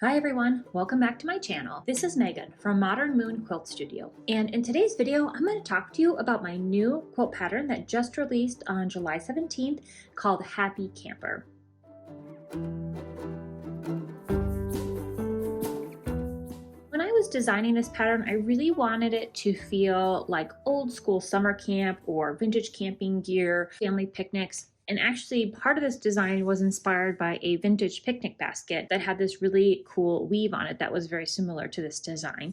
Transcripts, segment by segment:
Hi everyone, welcome back to my channel. This is Megan from Modern Moon Quilt Studio. And in today's video, I'm going to talk to you about my new quilt pattern that just released on July 17th called Happy Camper. When I was designing this pattern, I really wanted it to feel like old school summer camp or vintage camping gear, family picnics. And actually, part of this design was inspired by a vintage picnic basket that had this really cool weave on it that was very similar to this design.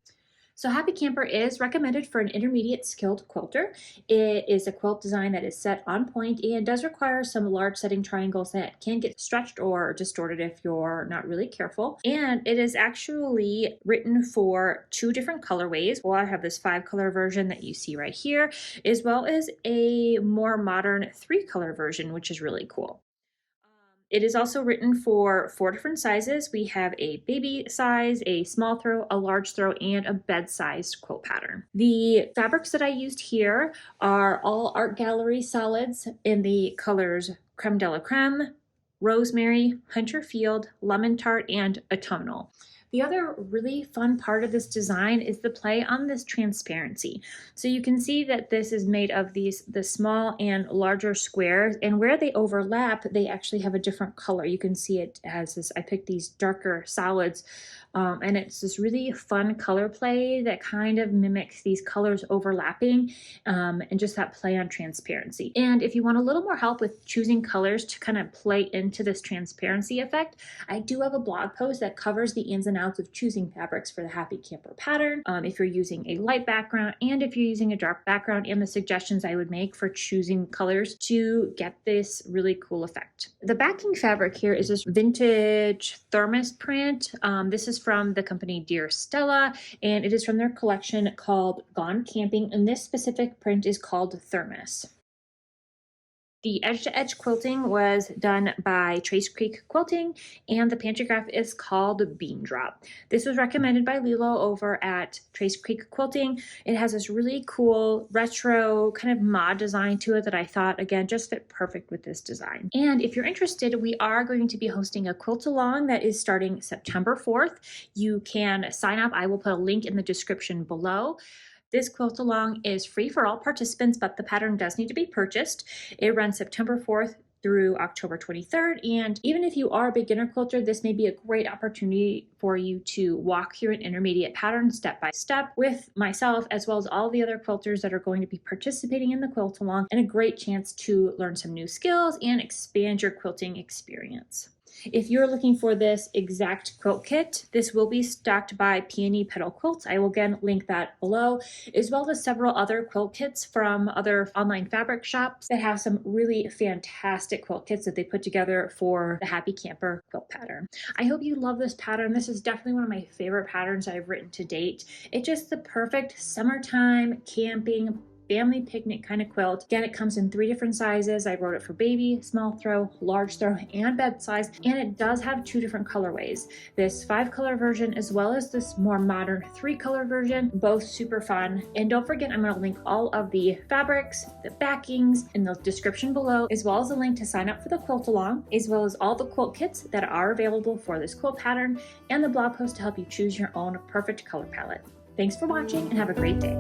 So Happy Camper is recommended for an intermediate skilled quilter. It is a quilt design that is set on point and does require some large setting triangles that can get stretched or distorted if you're not really careful. And it is actually written for two different colorways. Well, I have this 5-color version that you see right here, as well as a more modern 3-color version, which is really cool. It is also written for 4 different sizes. We have a baby size, a small throw, a large throw, and a bed-sized quilt pattern. The fabrics that I used here are all art gallery solids in the colors Creme de la Creme, Rosemary, Hunter Field, Lemon Tart, and Autumnal. The other really fun part of this design is the play on this transparency. So you can see that this is made of the small and larger squares, and where they overlap, they actually have a different color. You can see it has this, I picked these darker solids, and it's this really fun color play that kind of mimics these colors overlapping, and just that play on transparency. And if you want a little more help with choosing colors to kind of play into this transparency effect, I do have a blog post that covers the ins and outs of choosing fabrics for the Happy Camper pattern, if you're using a light background and if you're using a dark background, and the suggestions I would make for choosing colors to get this really cool effect. The backing fabric here is this vintage thermos print. This is from the company Dear Stella, and it is from their collection called Gone Camping, and this specific print is called Thermos. The edge-to-edge quilting was done by Trace Creek Quilting, and the pantograph is called Bean Drop. This was recommended by Lilo over at Trace Creek Quilting. It has this really cool retro kind of mod design to it that I thought, again, just fit perfect with this design. And if you're interested, we are going to be hosting a quilt along that is starting September 4th. You can sign up. I will put a link in the description below. This quilt along is free for all participants, but the pattern does need to be purchased. It runs September 4th through October 23rd. And even if you are a beginner quilter, this may be a great opportunity for you to walk through an intermediate pattern step by step with myself, as well as all the other quilters that are going to be participating in the quilt along, and a great chance to learn some new skills and expand your quilting experience. If you're looking for this exact quilt kit, this will be stocked by Peony Petal Quilts. I will again link that below, as well as several other quilt kits from other online fabric shops that have some really fantastic quilt kits that they put together for the Happy Camper quilt pattern. I hope you love this pattern. This is definitely one of my favorite patterns I've written to date. It's just the perfect summertime camping family picnic kind of quilt. Again, it comes in 3 different sizes. I wrote it for baby, small throw, large throw, and bed size, and it does have 2 different colorways. This 5-color version as well as this more modern 3-color version, both super fun. And don't forget, I'm going to link all of the fabrics, the backings in the description below, as well as a link to sign up for the quilt along, as well as all the quilt kits that are available for this quilt pattern, and the blog post to help you choose your own perfect color palette. Thanks for watching and have a great day.